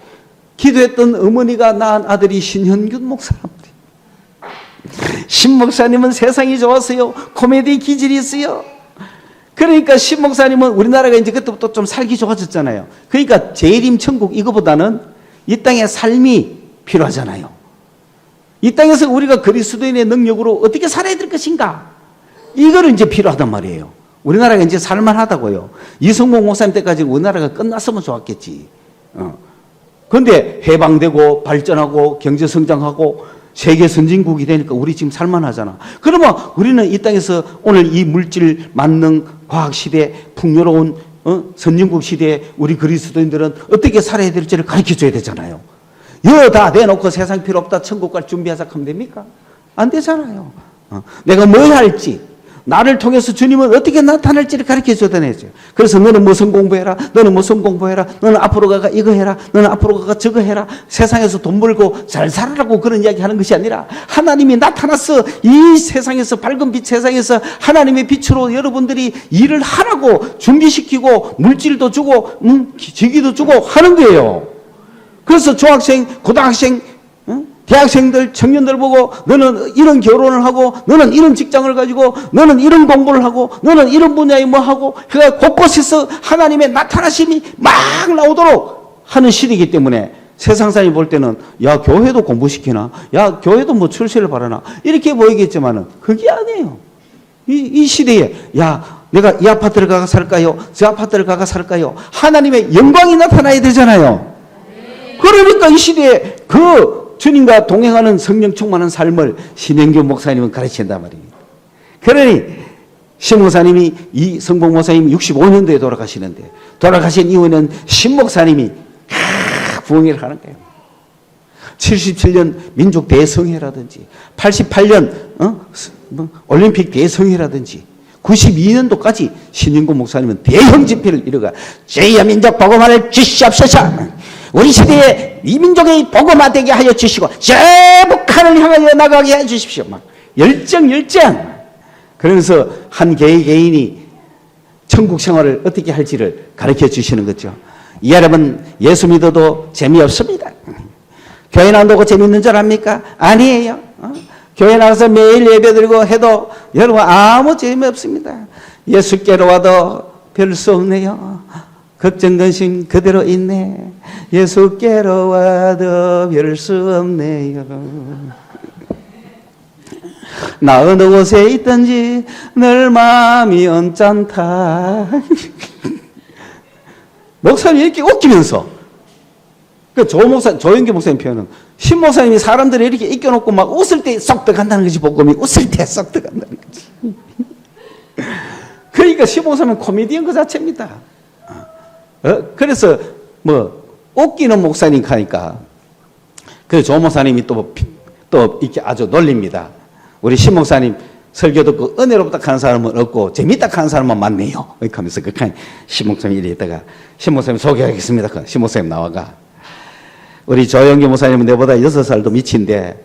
기도했던 어머니가 낳은 아들이 신현균 목사랍니다. 신 목사님은 세상이 좋았어요. 코미디 기질이 있어요. 그러니까 신 목사님은 우리나라가 이제 그때부터 좀 살기 좋아졌잖아요. 그러니까 재림 천국 이거보다는 이 땅의 삶이 필요하잖아요. 이 땅에서 우리가 그리스도인의 능력으로 어떻게 살아야 될 것인가? 이거를 이제 필요하단 말이에요. 우리나라가 이제 살만하다고요. 이성봉 목사님 때까지 우리나라가 끝났으면 좋았겠지. 그런데 해방되고 발전하고 경제 성장하고 세계 선진국이 되니까 우리 지금 살만하잖아. 그러면 우리는 이 땅에서 오늘 이 물질 만능 과학 시대 풍요로운 선진국 시대에 우리 그리스도인들은 어떻게 살아야 될지를 가르쳐줘야 되잖아요. 이거 다 내놓고 세상 필요 없다 천국 갈 준비하자 하면 됩니까? 안 되잖아요. 내가 뭘 할지 나를 통해서 주님은 어떻게 나타날지를 가르쳐줘야 되죠. 그래서 너는 무슨 공부해라. 너는 무슨 공부해라. 너는 앞으로 가가 이거 해라. 너는 앞으로 가가 저거 해라. 세상에서 돈 벌고 잘 살아라고 그런 이야기 하는 것이 아니라 하나님이 나타나서 이 세상에서 밝은 빛 세상에서 하나님의 빛으로 여러분들이 일을 하라고 준비시키고 물질도 주고 지기도 주고 하는 거예요. 그래서 중학생, 고등학생, 대학생들, 청년들 보고 너는 이런 결혼을 하고 너는 이런 직장을 가지고 너는 이런 공부를 하고 너는 이런 분야에 뭐 하고 그가 곳곳에서 하나님의 나타나심이 막 나오도록 하는 시대이기 때문에 세상 사람이 볼 때는 야 교회도 공부시키나 야 교회도 뭐 출세를 바라나 이렇게 보이겠지만은 그게 아니에요. 이 시대에 야 내가 이 아파트를 가가 살까요? 저 아파트를 가가 살까요? 하나님의 영광이 나타나야 되잖아요. 그러니까 이 시대에 그 주님과 동행하는 성령 충만한 삶을 신현균 목사님은 가르친단 말입니다. 그러니 신 목사님이 이 성봉 목사님이 65년도에 돌아가시는데 돌아가신 이후에는 신 목사님이 부흥회를 하는 거예요. 77년 민족 대성회라든지 88년 올림픽 대성회라든지 92년도까지 신현균 목사님은 대형 집회를 이뤄가 제2의 민족 복음화를 주시옵소서. 우리 시대에 이 민족의 복음화되게 하여 주시고 저 북한을 향하여 나가게 해 주십시오. 막 열정. 그러면서 한 개인이 천국 생활을 어떻게 할지를 가르쳐 주시는 거죠. 여러분 예수 믿어도 재미없습니다. 교회 나온다고 재밌는 줄 압니까? 아니에요. 교회 나가서 매일 예배드리고 해도 여러분 아무 재미없습니다. 예수께로 와도 별 수 없네요. 걱정 근심 그대로 있네. 예수께로 와도 별 수 없네요. 나 어느 곳에 있든지 늘 마음이 언짢다. 목사님이 이렇게 웃기면서 조영기 목사님 표현은 신 목사님이 사람들이 이렇게 이겨놓고 막 웃을 때 쏙 들어간다는 거지. 복음이 웃을 때 쏙 들어간다는 거지. 그러니까 신 목사님은 코미디언 그 자체입니다. 그래서 뭐 웃기는 목사님 하니까 그 조 목사님이 또 이렇게 아주 놀립니다. 우리 신 목사님 설교 듣고 은혜롭다 하는 사람은 없고 재밌다 하는 사람은 많네요. 이렇게 하면서 신 목사님이 이래 있다가 신 목사님 소개하겠습니다. 신 목사님 나와가 우리 조영기 목사님은 내보다 6살도 미친데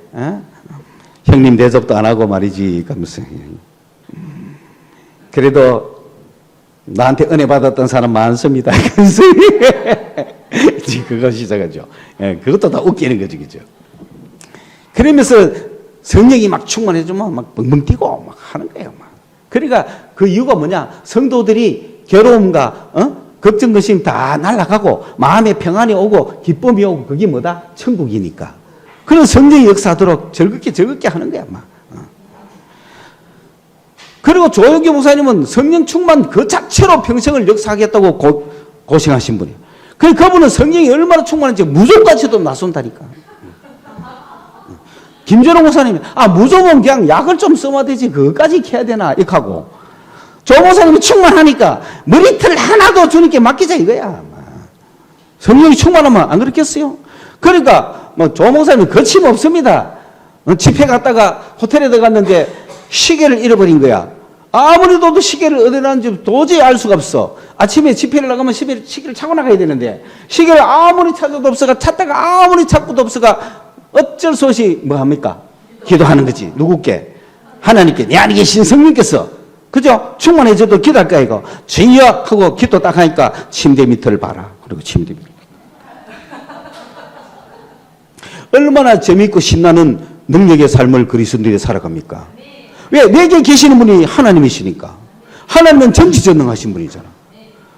형님 대접도 안 하고 말이지 하면서 그래도 나한테 은혜 받았던 사람 많습니다. 그거 시작하죠. 그것도 다 웃기는 거죠. 그죠? 그러면서 성령이 막 충만해주면 막 벙벙 뛰고 막 하는 거예요. 막. 그러니까 그 이유가 뭐냐? 성도들이 괴로움과 걱정, 근심 다 날아가고 마음에 평안이 오고 기쁨이 오고 그게 뭐다? 천국이니까. 그런 성령이 역사하도록 즐겁게 하는 거야. 막. 그리고 조영기 목사님은 성령 충만 그 자체로 평생을 역사하겠다고 고생하신 분이에요. 그분은 성령이 얼마나 충만한지 무좀까지도 나선다니까. 김준호 목사님이 무좀은 그냥 약을 좀 써야 되지 그것까지 해야 되나 이렇게 하고 조 목사님이 충만하니까 머리털 하나도 주님께 맡기자 이거야. 성령이 충만하면 안 그렇겠어요? 그러니까 조 목사님은 거침없습니다. 집회 갔다가 호텔에 들어갔는데 시계를 잃어버린 거야. 아무리 도 시계를 어디 놨는지 도저히 알 수가 없어. 아침에 집회를 나가면 시계를 차고 나가야 되는데 시계를 아무리 찾아도 없어가 찾다가 아무리 찾고도 없어가 어쩔 수 없이 뭐 합니까? 기도하는 거지. 누구께? 하나님께. 내 안에 계신 성령께서 그죠? 충만해져도 기도할 거야 이거. 주여 하고 기도 딱 하니까 침대 밑을 봐라. 그리고 침대 밑. 얼마나 재미있고 신나는 능력의 삶을 그리스도인들이 살아갑니까? 왜? 내게 계시는 분이 하나님이시니까. 하나님은 전지전능하신 분이잖아.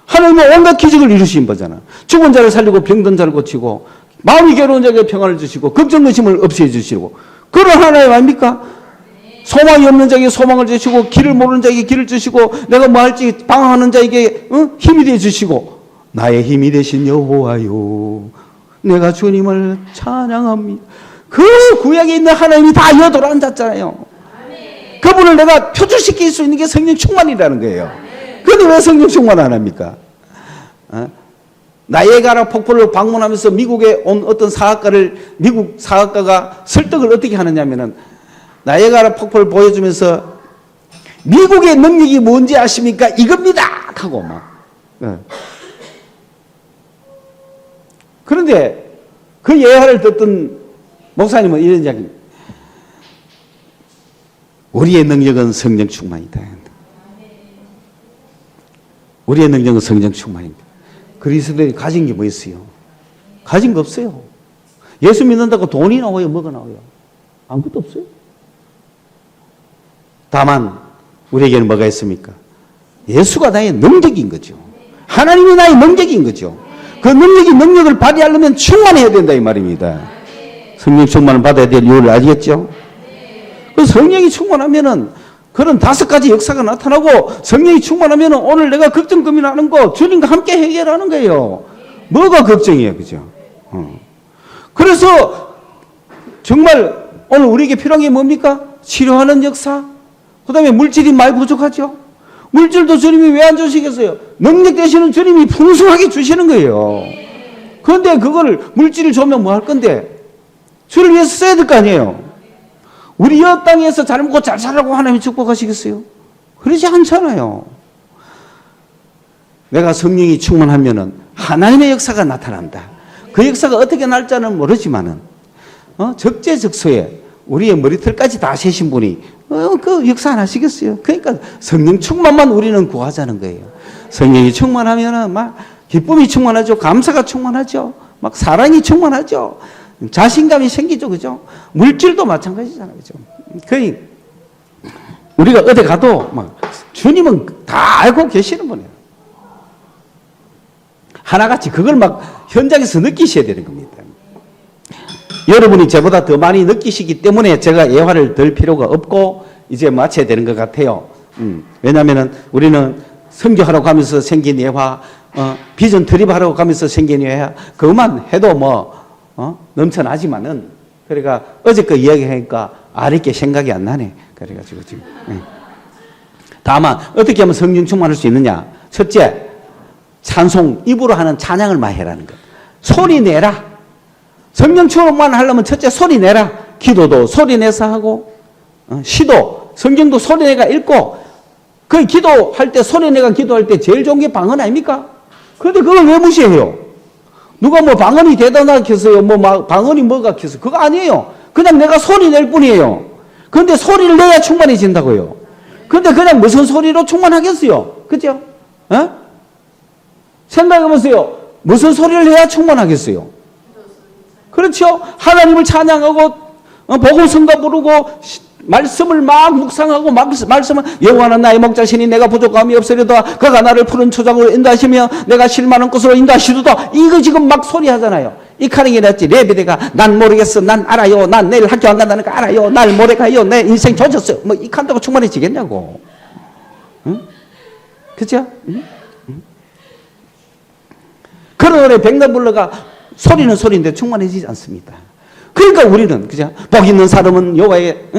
하나님은 온갖 기적을 이루신 거잖아. 죽은 자를 살리고 병든 자를 고치고 마음이 괴로운 자에게 평안을 주시고 걱정 근심을 없애 주시고 그런 하나님 아닙니까? 소망이 없는 자에게 소망을 주시고 길을 모르는 자에게 길을 주시고 내가 뭐 할지 방황하는 자에게 힘이 되어 주시고 나의 힘이 되신 여호와요 내가 주님을 찬양합니다. 그 구약에 있는 하나님이 다 여돌아 앉았잖아요. 그분을 내가 표출시킬 수 있는 게 성령 충만이라는 거예요. 그런데 왜 성령 충만 안 합니까? 나이아가라 폭포를 방문하면서 미국에 온 어떤 미국 사학가가 설득을 어떻게 하느냐면은 나이아가라 폭포를 보여주면서 미국의 능력이 뭔지 아십니까? 이겁니다! 하고 막. 그런데 그 예화를 듣던 목사님은 이런 이야기. 우리의 능력은 성령 충만이다. 우리의 능력은 성령 충만입니다. 그리스도인이 가진 게 뭐 있어요? 가진 거 없어요. 예수 믿는다고 돈이 나와요? 뭐가 나와요? 아무것도 없어요. 다만 우리에게는 뭐가 있습니까? 예수가 나의 능력인 거죠. 하나님이 나의 능력인 거죠. 그 능력을 발휘하려면 충만해야 된다 이 말입니다. 성령 충만을 받아야 될 이유를 알겠죠? 그 성령이 충만하면은 그런 5가지 역사가 나타나고 성령이 충만하면은 오늘 내가 걱정 고민하는 거 주님과 함께 해결하는 거예요. 뭐가 걱정이에요, 그죠? 그래서 정말 오늘 우리에게 필요한 게 뭡니까? 치료하는 역사. 그다음에 물질이 많이 부족하죠. 물질도 주님이 왜 안 주시겠어요? 능력 되시는 주님이 풍성하게 주시는 거예요. 그런데 그거를 물질을 주면 뭐 할 건데? 주를 위해서 써야 될 거 아니에요. 우리 이 땅에서 잘 먹고 잘 살라고 하나님이 축복하시겠어요? 그러지 않잖아요. 내가 성령이 충만하면은 하나님의 역사가 나타난다. 그 역사가 어떻게 날지는 모르지만은 적재적소에 우리의 머리털까지 다 세신 분이 그 역사 안 하시겠어요? 그러니까 성령 충만만 우리는 구하자는 거예요. 성령이 충만하면은 막 기쁨이 충만하죠. 감사가 충만하죠. 막 사랑이 충만하죠. 자신감이 생기죠, 그죠? 물질도 마찬가지잖아요, 그죠? 거의 우리가 어디 가도 막 주님은 다 알고 계시는 분이에요. 하나같이 그걸 막 현장에서 느끼셔야 되는 겁니다. 여러분이 저보다 더 많이 느끼시기 때문에 제가 예화를 들 필요가 없고 이제 마쳐야 되는 것 같아요. 왜냐하면 우리는 선교하러 가면서 생긴 예화, 비전 드립하러 가면서 생긴 예화, 그것만 해도 넘쳐나지만은, 그러니까 어저께 이야기하니까 아랫게 생각이 안 나네. 그래가지고 지금. 다만, 어떻게 하면 성령 충만할 수 있느냐? 첫째, 찬송, 입으로 하는 찬양을 많이 해라는 것. 소리 내라. 성령 충만만 하려면 첫째 소리 내라. 기도도 소리 내서 하고, 시도, 성경도 소리 내가 읽고, 그 기도할 때, 소리 내가 기도할 때 제일 좋은 게 방언 아닙니까? 그런데 그걸 왜 무시해요? 누가 뭐 방언이 대단하게 했어요? 뭐 방언이 뭐가 했어요? 그거 아니에요. 그냥 내가 소리 낼 뿐이에요. 그런데 소리를 내야 충만해진다고요. 그런데 그냥 무슨 소리로 충만하겠어요? 그죠? 생각해보세요. 무슨 소리를 해야 충만하겠어요? 그렇죠? 하나님을 찬양하고 복음 성가 부르고 말씀을 막 묵상하고 말씀을 여호와는 나의 목자시니 내가 부족함이 없으리로다. 그가 나를 푸른 초장으로 인도하시며 내가 실만한 곳으로 인도하시리로다. 이거 지금 막 소리하잖아요. 이 카링이 났지. 레베데가 난 모르겠어. 난 알아요. 난 내일 학교 안 간다는 거 알아요. 날 모레가요. 내 인생 조졌어요. 뭐 이 칸다고 충만해지겠냐고. 응? 그죠? 응? 그런 노래 백남불러가 소리는 소리인데 충만해지지 않습니다. 그러니까 우리는 그죠? 복 있는 사람은 여호와의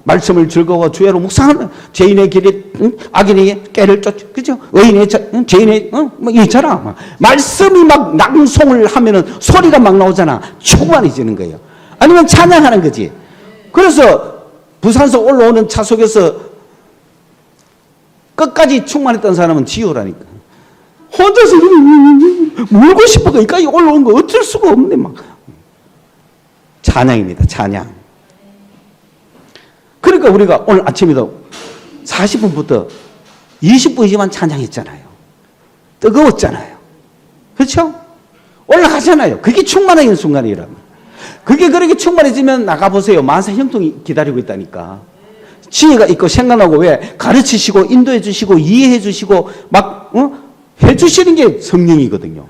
말씀을 즐거워 주야로 묵상하는 죄인의 길이 악인의 깨를 쫓 그죠? 의인의 죄인의 뭐 있잖아. 말씀이 막 낭송을 하면은 소리가 막 나오잖아. 충만해지는 거예요. 아니면 찬양하는 거지. 그래서 부산서 올라오는 차 속에서 끝까지 충만했던 사람은 지효라니까. 혼자서 울고 싶어도 여기까지 올라온 거 어쩔 수가 없네 막. 찬양입니다. 찬양. 그러니까 우리가 오늘 아침에도 40분부터 20분이지만 찬양했잖아요. 뜨거웠잖아요. 그렇죠? 올라가잖아요. 그게 충만한 순간이라면. 그게 그렇게 충만해지면 나가보세요. 만사 형통이 기다리고 있다니까. 지혜가 있고 생각나고 왜 가르치시고 인도해 주시고 이해해 주시고 막 해주시는 게 성령이거든요.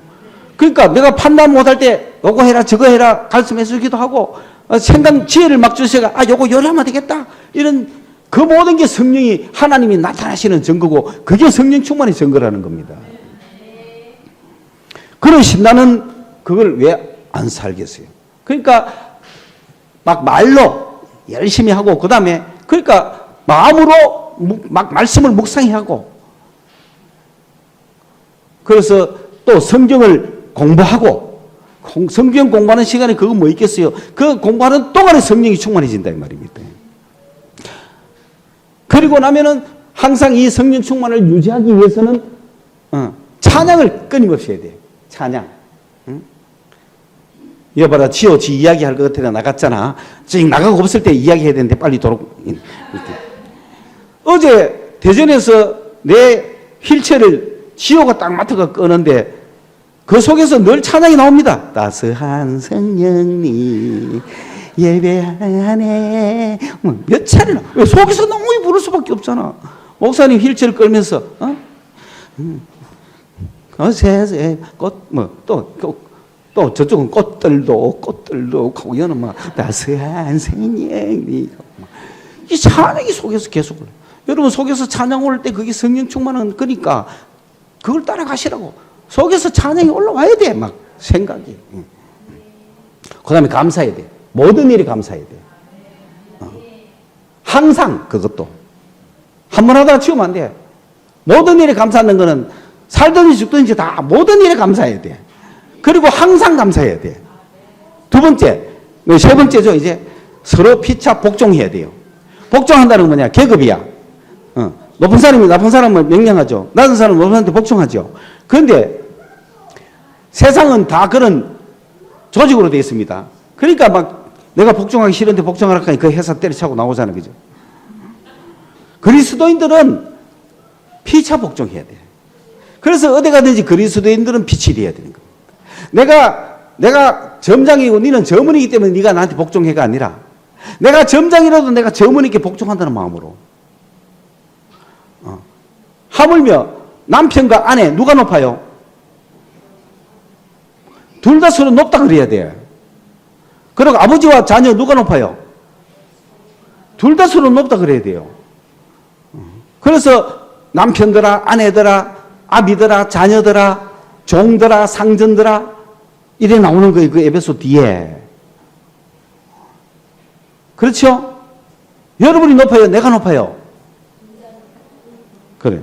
그러니까 내가 판단 못할 때 요거 해라 저거 해라 말씀해 주기도 하고 생각 지혜를 막 주셔가 요거 요리하면 되겠다 이런 그 모든 게 성령이 하나님이 나타나시는 증거고 그게 성령 충만의 증거라는 겁니다. 그런 신나는 그걸 왜 안 살겠어요? 그러니까 막 말로 열심히 하고 그다음에 그러니까 마음으로 막 말씀을 묵상히 하고 그래서 또 성경을 공부하고 성경 공부하는 시간에 그거 뭐 있겠어요? 그 공부하는 동안에 성령이 충만해진다 이 말입니다. 그리고 나면은 항상 이 성령 충만을 유지하기 위해서는 찬양을 끊임없이 해야 돼요. 찬양. 여봐라 지호 지 이야기할 것 같아 나갔잖아. 지금 나가고 없을 때 이야기해야 되는데 빨리 어제 대전에서 내 휠체어를 지호가 딱 맡아가 끄는데 그 속에서 늘 찬양이 나옵니다. 따스한 성령님 예배하네. 몇 차례나. 왜 속에서 너무 부를 수밖에 없잖아. 목사님 휠체어를 끌면서 또 저쪽은 꽃들도 하고 얘는 막 따스한 성령님 이 찬양이 속에서 계속 올라요. 여러분 속에서 찬양 올 때 그게 성령 충만한 거니까 그걸 따라가시라고. 속에서 찬양이 올라와야 돼. 막 생각이. 그 다음에 감사해야 돼. 모든 일에 감사해야 돼. 항상 그것도. 한 번 하다가 치우면 안 돼. 모든 일에 감사하는 거는 살든지 죽든지 다 모든 일에 감사해야 돼. 그리고 항상 감사해야 돼. 두 번째, 세 번째죠. 이제 서로 피차 복종해야 돼요. 복종한다는 건 뭐냐? 계급이야. 높은 사람이 나쁜 사람을 명령하죠. 낮은 사람은 높은 사람한테 복종하죠. 그런데 세상은 다 그런 조직으로 되어 있습니다. 그러니까 막 내가 복종하기 싫은데 복종하라 하니 그 회사 때려차고 나오잖아요. 그죠? 그리스도인들은 피차 복종해야 돼. 그래서 어디 가든지 그리스도인들은 빛이 되어야 되는 겁니다. 내가 점장이고 너는 점원이기 때문에 네가 나한테 복종해가 아니라 내가 점장이라도 내가 점원에게 복종한다는 마음으로 하물며 남편과 아내 누가 높아요? 둘 다 서로 높다 그래야 돼. 그리고 아버지와 자녀 누가 높아요? 둘 다 서로 높다 그래야 돼요. 그래서 남편들아 아내들아 아비들아 자녀들아 종들아 상전들아 이래 나오는 거예요. 그 에베소 뒤에. 그렇죠? 여러분이 높아요? 내가 높아요? 그래.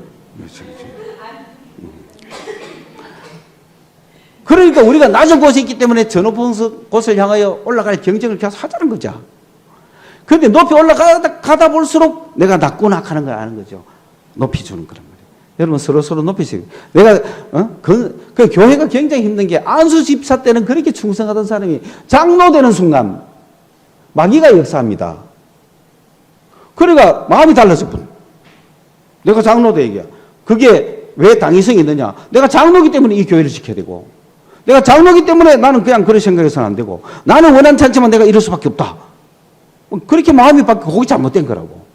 그러니까 우리가 낮은 곳에 있기 때문에 저 높은 곳을 향하여 올라갈 경쟁을 계속 하자는 거죠. 그런데 높이 올라가다 볼수록 내가 낮구나 하는 걸 아는 거죠. 높이 주는 거란 말이에요. 여러분 서로 높이세요. 내가 그 교회가 굉장히 힘든 게 안수 집사 때는 그렇게 충성하던 사람이 장로 되는 순간 마귀가 역사합니다. 그러니까 마음이 달라질 뿐. 내가 장로다 얘기야. 그게 왜 당위성이 있느냐? 내가 장로기 때문에 이 교회를 지켜야 되고, 내가 장로기 때문에 나는 그냥 그런 생각해서는 안 되고, 나는 원한치 않지만 내가 이럴 수밖에 없다. 그렇게 마음이 바뀌고 그게 잘못된 거라고.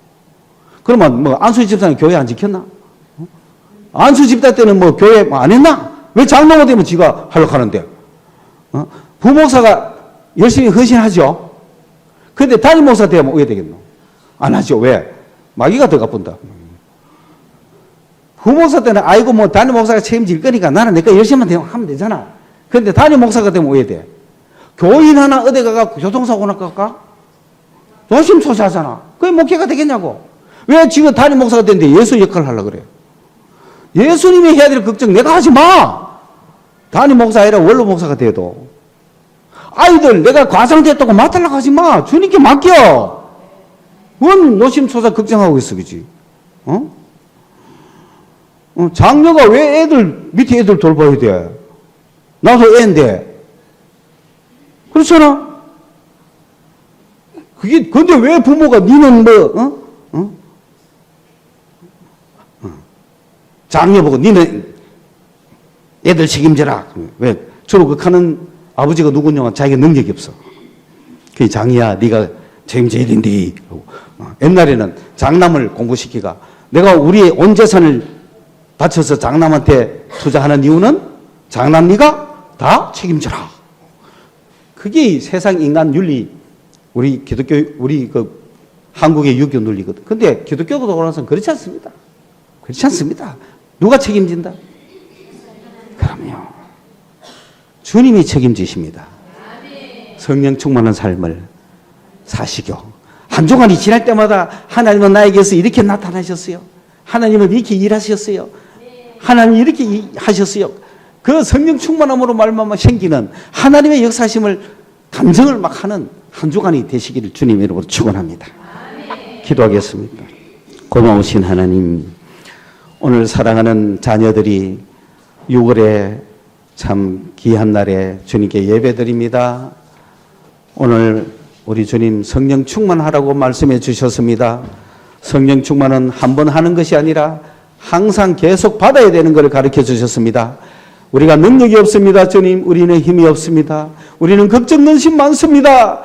그러면 뭐 안수 집사는 교회 안 지켰나? 안수 집사 때는 뭐 교회 안 했나? 왜 장로가 되면 지가 하려고 하는데? 부목사가 열심히 헌신하죠. 그런데 담임 목사 되면 왜 되겠노? 안 하죠. 왜? 마귀가 더 가뿐다. 부목사 때는 아이고 뭐 담임 목사가 책임질 거니까 나는 내가 열심히 하면 되잖아. 그런데 담임 목사가 되면 왜 돼? 교인 하나 어디 가가 교통사고 날까? 조심조사하잖아. 그게 목회가 되겠냐고. 왜 지금 담임 목사가 됐는데 예수 역할을 하려고 그래? 예수님이 해야 될 걱정 내가 하지 마. 담임 목사 아니라 원로 목사가 돼도. 아이들 내가 과장됐다고 맡으려고 하지 마. 주님께 맡겨. 뭔 노심초사 걱정하고 있어, 그지? 장녀가 왜 밑에 애들 돌봐야 돼? 나도 애인데. 그렇잖아? 근데 왜 부모가 니는 장녀 보고 니는 애들 책임져라. 왜? 주로 극하는 아버지가 누구냐? 자기가 능력이 없어. 그게 장이야. 네가 책임져야 된디. 옛날에는 장남을 공부시키가 내가 우리의 온 재산을 바쳐서 장남한테 투자하는 이유는 장남 네가 다 책임져라. 그게 세상 인간 윤리, 우리 기독교, 한국의 유교 논리거든. 근데 기독교도 돌아서는 그렇지 않습니다. 그렇지 않습니다. 누가 책임진다? 그럼요. 주님이 책임지십니다. 성령 충만한 삶을 사시고, 한 주간이 지날 때마다 하나님은 나에게서 이렇게 나타나셨어요. 하나님은 이렇게 일하셨어요. 하나님이 이렇게 하셨어요. 그 성령 충만함으로 말미암아 생기는 하나님의 역사심을 감정을 막 하는 한 주간이 되시기를 주님의 이름으로 축원합니다. 기도하겠습니다. 고마우신 하나님, 오늘 사랑하는 자녀들이 6월에 참 귀한 날에 주님께 예배드립니다. 오늘 우리 주님 성령 충만하라고 말씀해 주셨습니다. 성령 충만은 한 번 하는 것이 아니라 항상 계속 받아야 되는 것을 가르쳐 주셨습니다. 우리가 능력이 없습니다. 주님, 우리는 힘이 없습니다. 우리는 걱정, 근심 많습니다.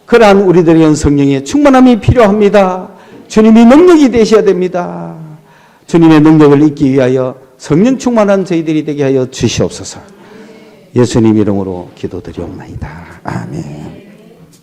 그러한 우리들에게는 성령의 충만함이 필요합니다. 주님이 능력이 되셔야 됩니다. 주님의 능력을 잊기 위하여 성령 충만한 저희들이 되게 하여 주시옵소서. 예수님 이름으로 기도드리옵나이다. 아멘.